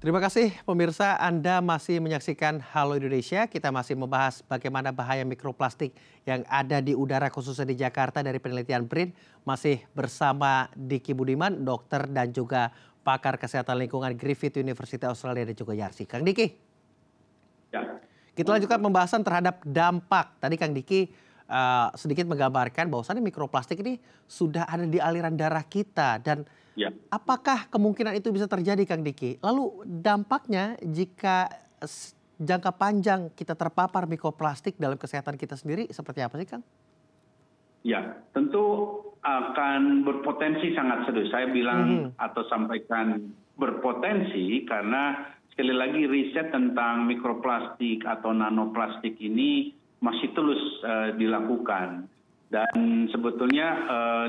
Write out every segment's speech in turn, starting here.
Terima kasih pemirsa, Anda masih menyaksikan Halo Indonesia. Kita masih membahas bagaimana bahaya mikroplastik yang ada di udara khususnya di Jakarta dari penelitian BRIN. Masih bersama Diki Budiman, dokter dan juga pakar kesehatan lingkungan Griffith University Australia dan juga Yarsi. Kang Diki, Ya, kita lanjutkan pembahasan terhadap dampak. Tadi Kang Diki sedikit menggambarkan bahwasannya mikroplastik ini sudah ada di aliran darah kita dan ya. apakah kemungkinan itu bisa terjadi, Kang Diki? Lalu dampaknya jika jangka panjang kita terpapar mikroplastik dalam kesehatan kita sendiri seperti apa sih, Kang? Ya, tentu akan berpotensi sangat serius. Saya bilang atau sampaikan berpotensi karena sekali lagi riset tentang mikroplastik atau nanoplastik ini masih terus dilakukan. Dan sebetulnya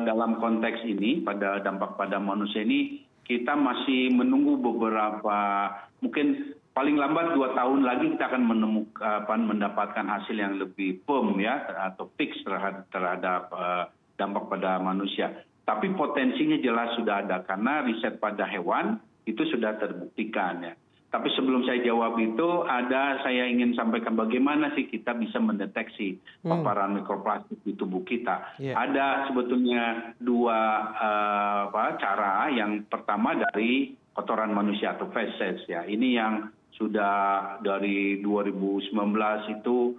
dalam konteks ini pada dampak pada manusia ini kita masih menunggu beberapa, mungkin paling lambat 2 tahun lagi kita akan mendapatkan hasil yang lebih firm ya atau fix terhadap dampak pada manusia. Tapi potensinya jelas sudah ada karena riset pada hewan itu sudah terbuktikan ya. Tapi sebelum saya jawab itu, saya ingin sampaikan bagaimana sih kita bisa mendeteksi paparan mikroplastik di tubuh kita. Ada sebetulnya dua cara. Yang pertama dari kotoran manusia atau feces ya. Ini yang sudah dari 2019 itu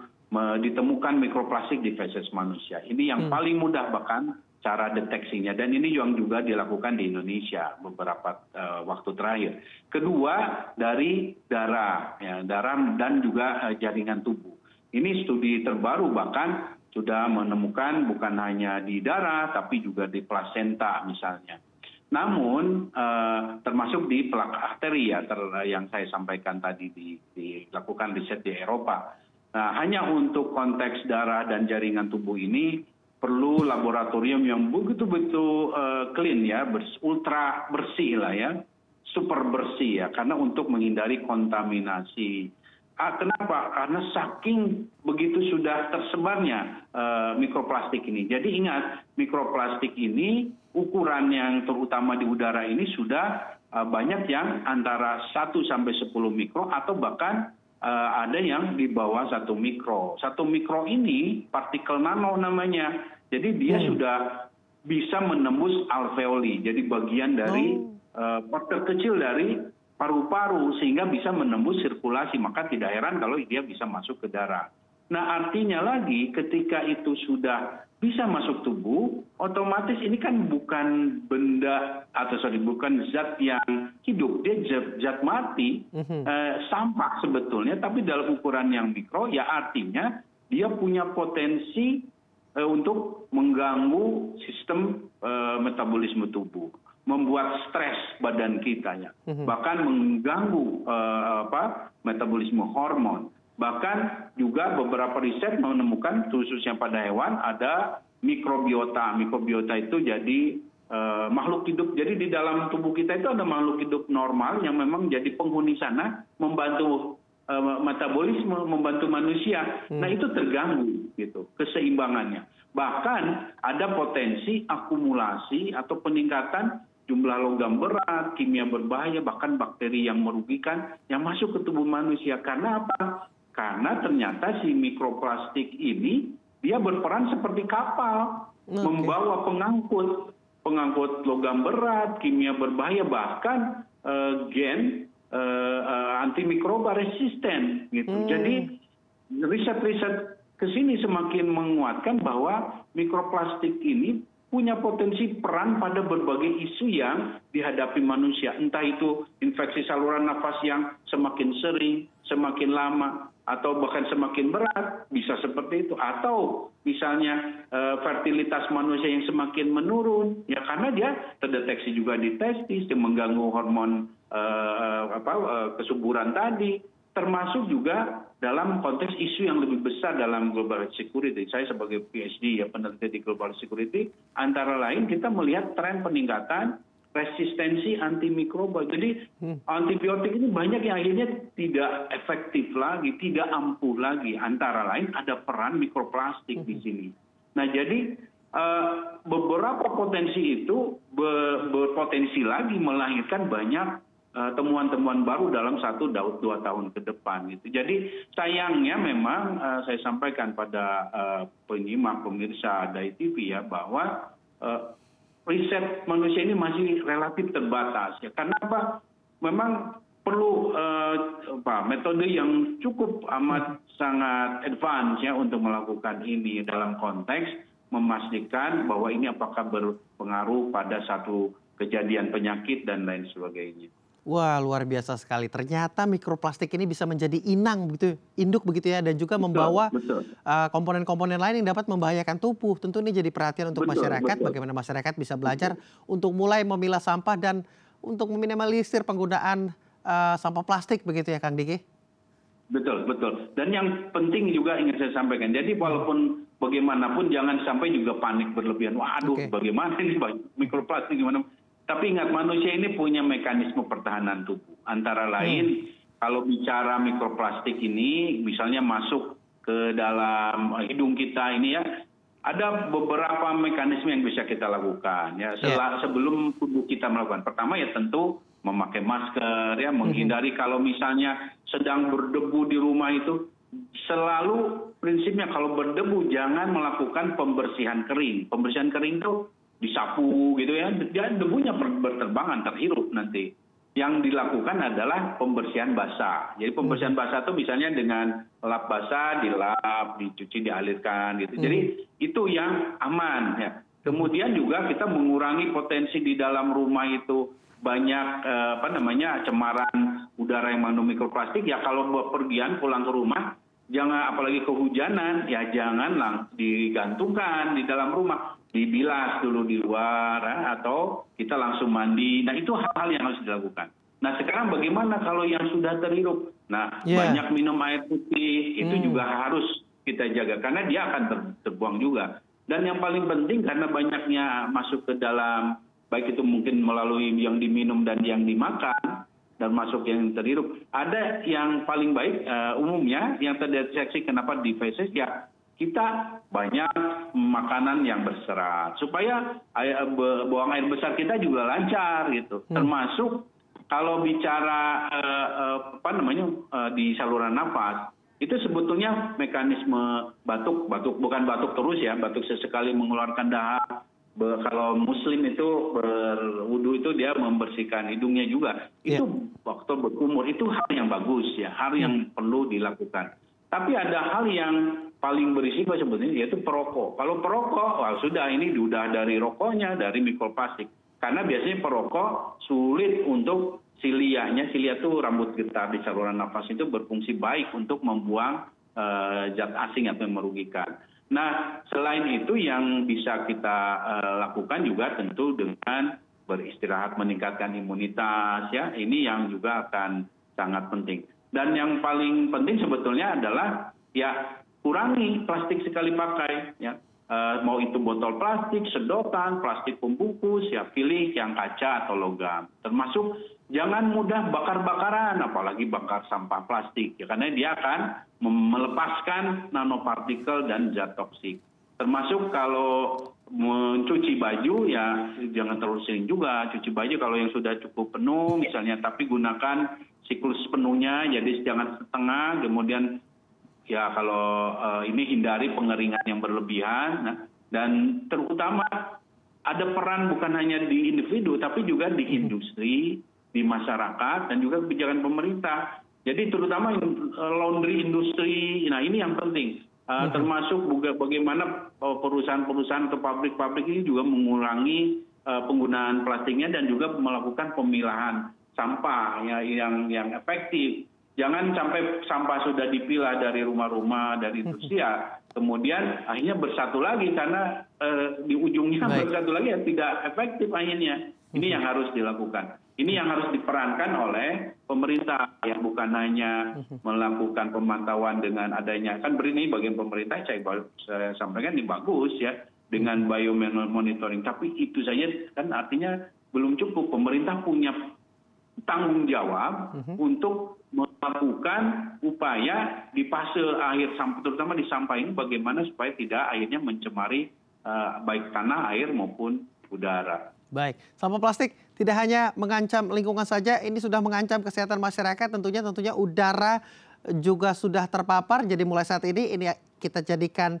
ditemukan mikroplastik di feces manusia. Ini yang paling mudah bahkan cara deteksinya, dan ini yang juga dilakukan di Indonesia beberapa waktu terakhir. Kedua dari darah, ya, darah dan juga jaringan tubuh. Ini studi terbaru bahkan sudah menemukan bukan hanya di darah tapi juga di plasenta misalnya. Namun termasuk di plak arteri ya yang saya sampaikan tadi dilakukan riset di Eropa. Nah, hanya untuk konteks darah dan jaringan tubuh ini perlu laboratorium yang betul-betul clean ya, ultra bersih lah ya, super bersih ya, karena untuk menghindari kontaminasi. Kenapa? Karena saking begitu sudah tersebarnya mikroplastik ini. Jadi ingat, mikroplastik ini ukuran yang terutama di udara ini sudah banyak yang antara 1 sampai 10 mikro atau bahkan ada yang di bawah 1 mikro. 1 mikro ini partikel nano namanya. Jadi dia sudah bisa menembus alveoli. Jadi bagian dari part kecil dari paru-paru sehingga bisa menembus sirkulasi. Maka tidak heran kalau dia bisa masuk ke darah. Nah, artinya lagi ketika itu sudah bisa masuk tubuh, otomatis ini kan bukan benda bukan zat yang hidup, dia zat mati, sampah sebetulnya, tapi dalam ukuran yang mikro, ya artinya dia punya potensi untuk mengganggu sistem metabolisme tubuh, membuat stres badan kita ya, bahkan mengganggu metabolisme hormon. Bahkan juga beberapa riset menemukan khususnya pada hewan ada mikrobiota. Mikrobiota itu jadi makhluk hidup. Jadi di dalam tubuh kita itu ada makhluk hidup normal yang memang jadi penghuni sana, membantu metabolisme, membantu manusia. Nah, itu terganggu gitu keseimbangannya. Bahkan ada potensi akumulasi atau peningkatan jumlah logam berat, kimia berbahaya, bahkan bakteri yang merugikan yang masuk ke tubuh manusia. Karena apa? Karena ternyata si mikroplastik ini dia berperan seperti kapal, membawa pengangkut logam berat, kimia berbahaya, bahkan gen antimikroba resisten gitu. Jadi riset-riset kesini semakin menguatkan bahwa mikroplastik ini punya potensi peran pada berbagai isu yang dihadapi manusia. Entah itu infeksi saluran nafas yang semakin sering, semakin lama, atau bahkan semakin berat, bisa seperti itu. Atau misalnya fertilitas manusia yang semakin menurun, ya karena dia terdeteksi juga di testis, yang mengganggu hormon kesuburan tadi. Termasuk juga dalam konteks isu yang lebih besar dalam global security. Saya sebagai PhD ya peneliti di global security, antara lain kita melihat tren peningkatan resistensi antimikroba. Jadi antibiotik ini banyak yang akhirnya tidak efektif lagi, tidak ampuh lagi. Antara lain ada peran mikroplastik di sini. Nah, jadi beberapa potensi itu berpotensi lagi melahirkan banyak temuan-temuan baru dalam 1-2 tahun ke depan gitu. Jadi sayangnya memang saya sampaikan pada penyimak pemirsa Dai TV ya bahwa riset manusia ini masih relatif terbatas ya. Karena apa? Memang perlu metode yang cukup amat sangat advance ya untuk melakukan ini dalam konteks memastikan bahwa ini apakah berpengaruh pada satu kejadian penyakit dan lain sebagainya. Wah, luar biasa sekali. Ternyata mikroplastik ini bisa menjadi inang begitu, induk begitu ya, dan juga membawa Betul. komponen-komponen lain yang dapat membahayakan tubuh. Tentu ini jadi perhatian untuk masyarakat, Betul. bagaimana masyarakat bisa belajar untuk mulai memilah sampah dan untuk meminimalisir penggunaan sampah plastik begitu ya, Kang Diki? Betul. Dan yang penting juga ingin saya sampaikan, jadi walaupun bagaimanapun jangan sampai juga panik berlebihan. Waduh, bagaimana ini mikroplastik gimana? Tapi ingat, manusia ini punya mekanisme pertahanan tubuh. Antara lain, kalau bicara mikroplastik ini, misalnya masuk ke dalam hidung kita ini ya, ada beberapa mekanisme yang bisa kita lakukan ya sebelum tubuh kita melakukan. Pertama ya tentu memakai masker ya, menghindari kalau misalnya sedang berdebu di rumah itu, selalu prinsipnya kalau berdebu jangan melakukan pembersihan kering. Pembersihan kering itu disapu gitu ya, dan debunya berterbangan, terhirup nanti. Yang dilakukan adalah pembersihan basah. Jadi pembersihan basah itu misalnya dengan lap basah, dilap, dicuci, dialirkan gitu. Jadi itu yang aman ya. Kemudian juga kita mengurangi potensi di dalam rumah itu banyak cemaran udara yang mengandung mikroplastik ya. Kalau bepergian pulang ke rumah, jangan, apalagi kehujanan ya, jangan digantungkan di dalam rumah, dibilas dulu di luar atau kita langsung mandi. Nah itu hal-hal yang harus dilakukan. Nah sekarang bagaimana kalau yang sudah terhirup? Nah banyak minum air putih itu juga harus kita jaga karena dia akan terbuang juga. Dan yang paling penting karena banyaknya masuk ke dalam, baik itu mungkin melalui yang diminum dan yang dimakan dan masuk yang terhirup. Ada yang paling baik umumnya yang terdeteksi kenapa di feses ya, kita banyak makanan yang berserat supaya buang air besar kita juga lancar gitu. Termasuk kalau bicara di saluran nafas itu sebetulnya mekanisme batuk bukan batuk terus ya, batuk sesekali mengeluarkan dahak. Kalau muslim itu berwudu itu dia membersihkan hidungnya juga. Itu waktu berkumur itu hal yang bagus ya, hal yang perlu dilakukan. Tapi ada hal yang paling berisiko sebetulnya yaitu perokok. Kalau perokok, wah sudah ini sudah dari rokoknya, dari mikroplastik. Karena biasanya perokok sulit untuk silia itu rambut getah di saluran nafas itu berfungsi baik untuk membuang zat asing atau yang merugikan. Nah, selain itu yang bisa kita lakukan juga tentu dengan beristirahat, meningkatkan imunitas ya. Ini yang juga akan sangat penting. Dan yang paling penting sebetulnya adalah ya kurangi plastik sekali pakai ya. Mau itu botol plastik, sedotan, plastik pembungkus ya, pilih yang kaca atau logam. Termasuk jangan mudah bakar-bakaran, apalagi bakar sampah plastik ya, karena dia akan melepaskan nanopartikel dan zat toksik. Termasuk kalau mencuci baju ya jangan terlalu sering juga cuci baju kalau yang sudah cukup penuh misalnya, tapi gunakan siklus penuhnya, jadi jangan setengah. Kemudian ya kalau ini hindari pengeringan yang berlebihan. Nah, dan terutama ada peran bukan hanya di individu tapi juga di industri, di masyarakat, dan juga kebijakan pemerintah. Jadi terutama laundry industri, nah ini yang penting. Termasuk juga bagaimana perusahaan-perusahaan atau pabrik-pabrik ini juga mengurangi penggunaan plastiknya dan juga melakukan pemilahan sampah ya, yang efektif. Jangan sampai sampah sudah dipilah dari rumah-rumah, dari industri ya, kemudian akhirnya bersatu lagi karena di ujungnya bersatu lagi ya tidak efektif akhirnya. Ini yang harus dilakukan. Ini yang harus diperankan oleh pemerintah, yang bukan hanya melakukan pemantauan dengan adanya, kan ini bagian pemerintah saya sampaikan ini bagus ya, dengan biomonitoring. Tapi itu saja kan artinya belum cukup. Pemerintah punya tanggung jawab untuk melakukan upaya di fase akhir, terutama di sampah ini, bagaimana supaya tidak akhirnya mencemari baik tanah, air maupun udara. Baik, sampah plastik tidak hanya mengancam lingkungan saja, ini sudah mengancam kesehatan masyarakat. Tentunya udara juga sudah terpapar. Jadi mulai saat ini kita jadikan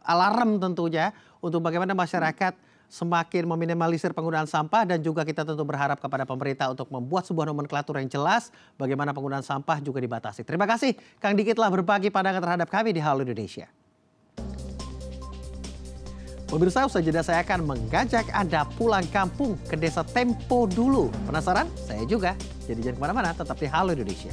alarm tentunya untuk bagaimana masyarakat semakin meminimalisir penggunaan sampah, dan juga kita tentu berharap kepada pemerintah untuk membuat sebuah nomenklatur yang jelas bagaimana penggunaan sampah juga dibatasi. Terima kasih Kang Diki telah berbagi pandangan terhadap kami di Halo Indonesia. Pemirsa, usai jeda saya akan mengajak Anda pulang kampung ke desa Tempo dulu. Penasaran? Saya juga. Jadi jangan kemana-mana, tetap di Halo Indonesia.